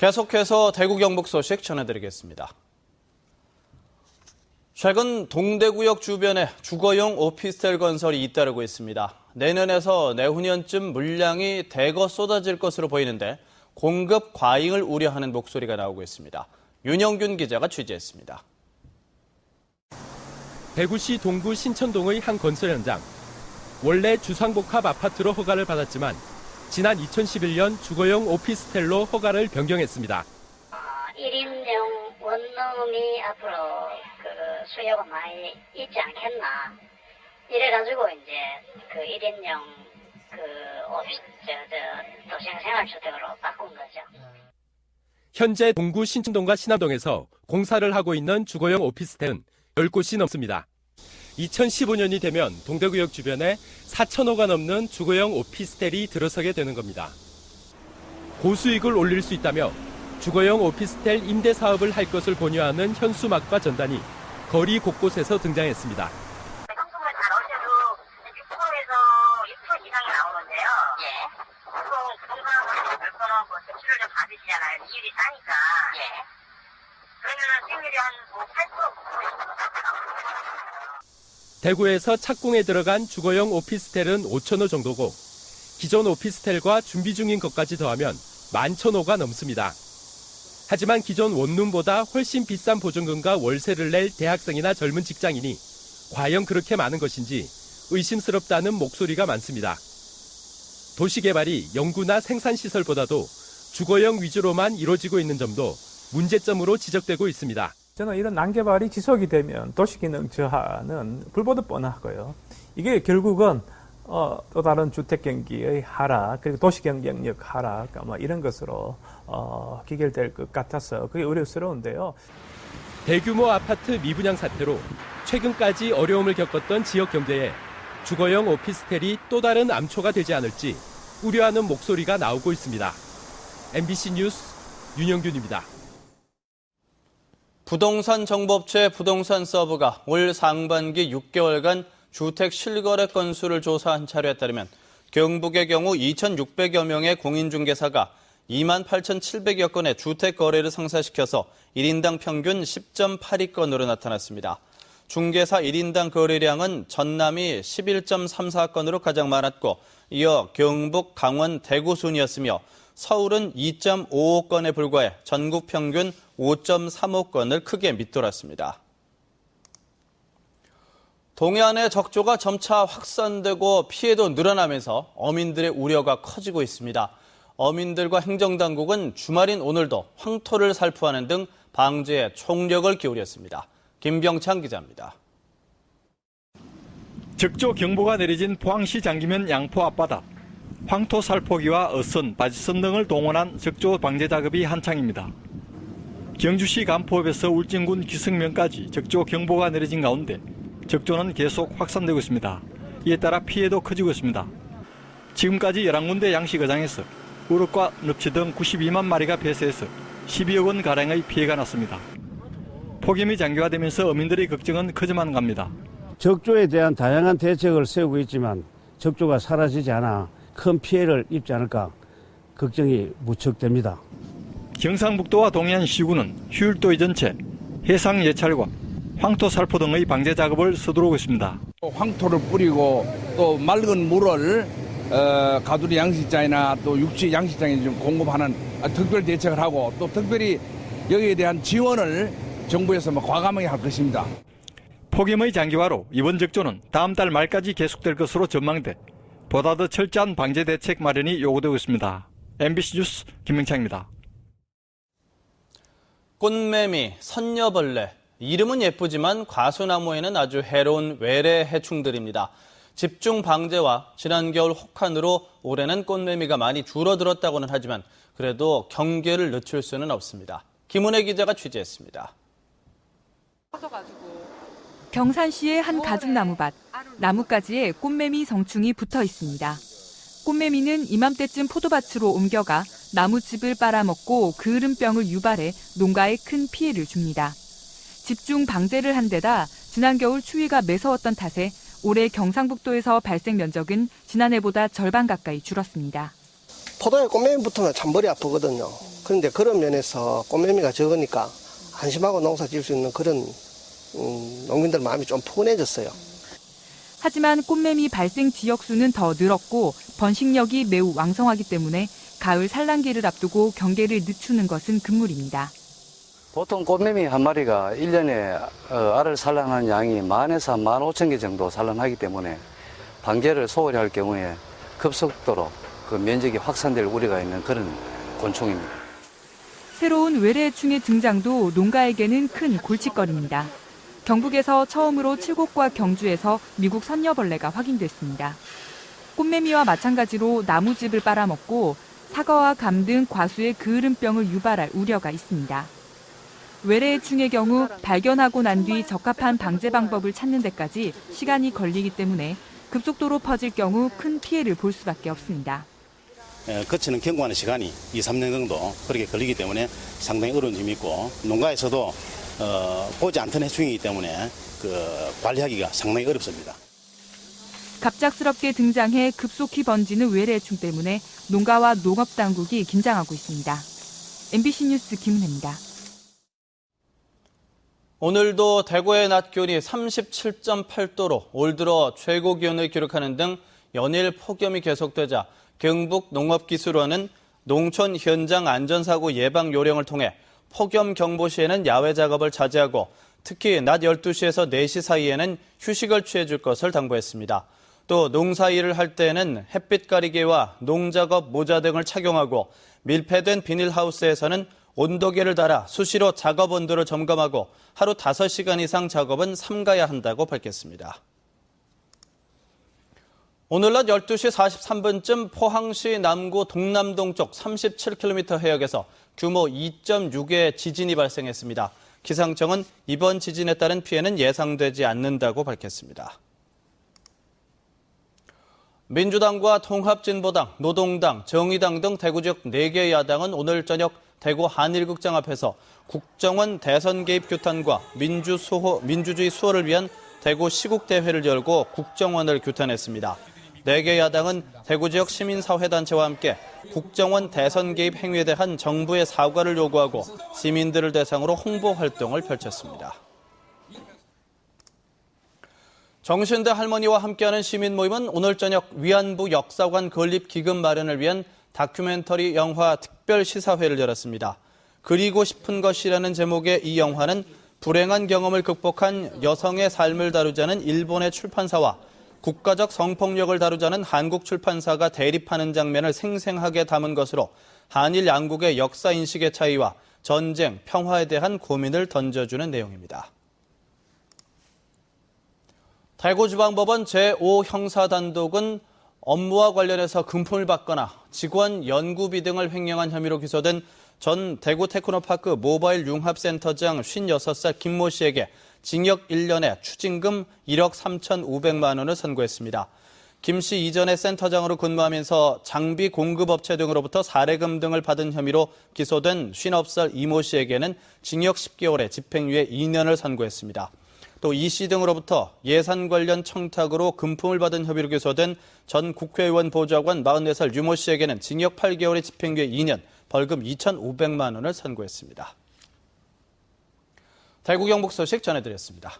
계속해서 대구 경북 소식 전해드리겠습니다. 최근 동대구역 주변에 주거용 오피스텔 건설이 잇따르고 있습니다. 내년에서 내후년쯤 물량이 대거 쏟아질 것으로 보이는데 공급 과잉을 우려하는 목소리가 나오고 있습니다. 윤영균 기자가 취재했습니다. 대구시 동구 신천동의 한 건설 현장. 원래 주상복합 아파트로 허가를 받았지만 지난 2011년 주거용 오피스텔로 허가를 변경했습니다. 1인용 원룸이 앞으로 수요가 많이 있지 않겠나. 이래가지고 이제 1인용 도시형 생활주택으로 바꾼 거죠. 현재 동구 신천동과 신암동에서 공사를 하고 있는 주거용 오피스텔은 10곳이 넘습니다. 2015년이 되면 동대구역 주변에 4,000호가 넘는 주거용 오피스텔이 들어서게 되는 겁니다. 고수익을 올릴 수 있다며 주거용 오피스텔 임대 사업을 할 것을 권유하는 현수막과 전단이 거리 곳곳에서 등장했습니다. 상품을 다 넣으셔도 6%에서 6% 이상이 나오는데요. 예. 보통 부동산을 몇 번 하고 대출을 좀 받으시잖아요. 이율이 싸니까. 예. 그러면은 수익률이 한 8%, 9% 대구에서 착공에 들어간 주거용 오피스텔은 5,000호 정도고 기존 오피스텔과 준비 중인 것까지 더하면 11,000호가 넘습니다. 하지만 기존 원룸보다 훨씬 비싼 보증금과 월세를 낼 대학생이나 젊은 직장인이 과연 그렇게 많은 것인지 의심스럽다는 목소리가 많습니다. 도시개발이 연구나 생산시설보다도 주거용 위주로만 이루어지고 있는 점도 문제점으로 지적되고 있습니다. 저는 이런 난개발이 지속이 되면 도시기능 저하는 불보듯 뻔하고요. 이게 결국은 또 다른 주택경기의 하락, 그리고 도시경쟁력 하락, 이런 것으로 기결될 것 같아서 그게 우려스러운데요. 대규모 아파트 미분양 사태로 최근까지 어려움을 겪었던 지역 경제에 주거용 오피스텔이 또 다른 암초가 되지 않을지 우려하는 목소리가 나오고 있습니다. MBC 뉴스 윤영균입니다. 부동산 정보업체 부동산 서브가 올 상반기 6개월간 주택 실거래 건수를 조사한 자료에 따르면 경북의 경우 2,600여 명의 공인중개사가 28,700여 건의 주택 거래를 성사시켜서 1인당 평균 10.82건으로 나타났습니다. 중개사 1인당 거래량은 전남이 11.34건으로 가장 많았고 이어 경북, 강원, 대구 순이었으며 서울은 2.55건에 불과해 전국 평균 5.35건을 크게 밑돌았습니다. 동해안의 적조가 점차 확산되고 피해도 늘어나면서 어민들의 우려가 커지고 있습니다. 어민들과 행정당국은 주말인 오늘도 황토를 살포하는 등 방제에 총력을 기울였습니다. 김병창 기자입니다. 적조 경보가 내려진 포항시 장기면 양포 앞바다. 황토 살포기와 어선, 바지선 등을 동원한 적조 방제 작업이 한창입니다. 경주시 간포읍에서 울진군 기승면까지 적조 경보가 내려진 가운데 적조는 계속 확산되고 있습니다. 이에 따라 피해도 커지고 있습니다. 지금까지 11군데 양식어장에서 우럭과 늪치 등 92만 마리가 폐쇄해서 12억 원 가량의 피해가 났습니다. 폭염이 장기화되면서 어민들의 걱정은 커져만 갑니다. 적조에 대한 다양한 대책을 세우고 있지만 적조가 사라지지 않아 큰 피해를 입지 않을까 걱정이 무척 됩니다. 경상북도와 동해안 시군은 휴일도 이전 채 해상 예찰과 황토 살포 등의 방제 작업을 서두르고 있습니다. 황토를 뿌리고 또 맑은 물을 가두리 양식장이나 또 육지 양식장에 좀 공급하는 특별 대책을 하고 또 특별히 여기에 대한 지원을 정부에서 과감하게 할 것입니다. 폭염의 장기화로 이번 적조는 다음 달 말까지 계속될 것으로 전망돼 보다 더 철저한 방제 대책 마련이 요구되고 있습니다. MBC 뉴스 김명창입니다. 꽃매미, 선녀벌레, 이름은 예쁘지만 과수나무에는 아주 해로운 외래 해충들입니다. 집중 방제와 지난 겨울 혹한으로 올해는 꽃매미가 많이 줄어들었다고는 하지만 그래도 경계를 늦출 수는 없습니다. 김은혜 기자가 취재했습니다. 경산시의 한 가죽나무밭, 나뭇가지에 꽃매미 성충이 붙어 있습니다. 꽃매미는 이맘때쯤 포도밭으로 옮겨가 나무즙을 빨아먹고 그을음병을 유발해 농가에 큰 피해를 줍니다. 집중 방제를 한 데다 지난 겨울 추위가 매서웠던 탓에 올해 경상북도에서 발생 면적은 지난해보다 절반 가까이 줄었습니다. 포도에 꽃매미 붙으면 참 머리 아프거든요. 그런데 그런 면에서 꽃매미가 적으니까 안심하고 농사 지을 수 있는 그런 농민들 마음이 좀 푸근해졌어요. 하지만 꽃매미 발생 지역 수는 더 늘었고 번식력이 매우 왕성하기 때문에 가을 산란기를 앞두고 경계를 늦추는 것은 금물입니다. 보통 꽃매미 한 마리가 1년에 알을 산란하는 양이 10,000에서 15,000개 정도 산란하기 때문에 방제를 소홀히 할 경우에 급속도로 그 면적이 확산될 우려가 있는 그런 곤충입니다. 새로운 외래충의 등장도 농가에게는 큰 골칫거리입니다. 경북에서 처음으로 칠곡과 경주에서 미국 선녀벌레가 확인됐습니다. 꽃매미와 마찬가지로 나무즙을 빨아먹고 사과와 감 등 과수의 그을음병을 유발할 우려가 있습니다. 외래의 충의 경우 발견하고 난 뒤 적합한 방제 방법을 찾는 데까지 시간이 걸리기 때문에 급속도로 퍼질 경우 큰 피해를 볼 수밖에 없습니다. 거치는 경과하는 시간이 2-3년 정도 그렇게 걸리기 때문에 상당히 어려운 점이 있고 농가에서도 보지 않던 해충이기 때문에 관리하기가 상당히 어렵습니다. 갑작스럽게 등장해 급속히 번지는 외래충 때문에 농가와 농업당국이 긴장하고 있습니다. MBC 뉴스 김은혜입니다. 오늘도 대구의 낮 기온이 37.8도로 올 들어 최고 기온을 기록하는 등 연일 폭염이 계속되자 경북농업기술원은 농촌 현장 안전사고 예방 요령을 통해 폭염 경보 시에는 야외 작업을 자제하고 특히 낮 12시에서 4시 사이에는 휴식을 취해줄 것을 당부했습니다. 또 농사일을 할 때에는 햇빛 가리개와 농작업 모자 등을 착용하고 밀폐된 비닐하우스에서는 온도계를 달아 수시로 작업 온도를 점검하고 하루 5시간 이상 작업은 삼가야 한다고 밝혔습니다. 오늘 낮 12시 43분쯤 포항시 남구 동남동쪽 37km 해역에서 규모 2.6의 지진이 발생했습니다. 기상청은 이번 지진에 따른 피해는 예상되지 않는다고 밝혔습니다. 민주당과 통합진보당, 노동당, 정의당 등 대구 지역 4개 야당은 오늘 저녁 대구 한일극장 앞에서 국정원 대선 개입 규탄과 민주주의 수호를 위한 대구 시국대회를 열고 국정원을 규탄했습니다. 4개 야당은 대구 지역 시민사회단체와 함께 국정원 대선 개입 행위에 대한 정부의 사과를 요구하고 시민들을 대상으로 홍보 활동을 펼쳤습니다. 정신대 할머니와 함께하는 시민 모임은 오늘 저녁 위안부 역사관 건립 기금 마련을 위한 다큐멘터리 영화 특별 시사회를 열었습니다. 그리고 싶은 것이라는 제목의 이 영화는 불행한 경험을 극복한 여성의 삶을 다루자는 일본의 출판사와 국가적 성폭력을 다루자는 한국 출판사가 대립하는 장면을 생생하게 담은 것으로 한일 양국의 역사인식의 차이와 전쟁, 평화에 대한 고민을 던져주는 내용입니다. 대구지방법원 제5형사단독은 업무와 관련해서 금품을 받거나 직원 연구비 등을 횡령한 혐의로 기소된 전 대구 테크노파크 모바일 융합센터장 56살 김모 씨에게 징역 1년에 추징금 1억 3,500만 원을 선고했습니다. 김 씨 이전에 센터장으로 근무하면서 장비 공급업체 등으로부터 사례금 등을 받은 혐의로 기소된 50살 이모 씨에게는 징역 10개월에 집행유예 2년을 선고했습니다. 또 이 씨 등으로부터 예산 관련 청탁으로 금품을 받은 혐의로 기소된 전 국회의원 보좌관 44살 유모 씨에게는 징역 8개월에 집행유예 2년, 벌금 2,500만 원을 선고했습니다. 대구 경북 소식 전해드렸습니다.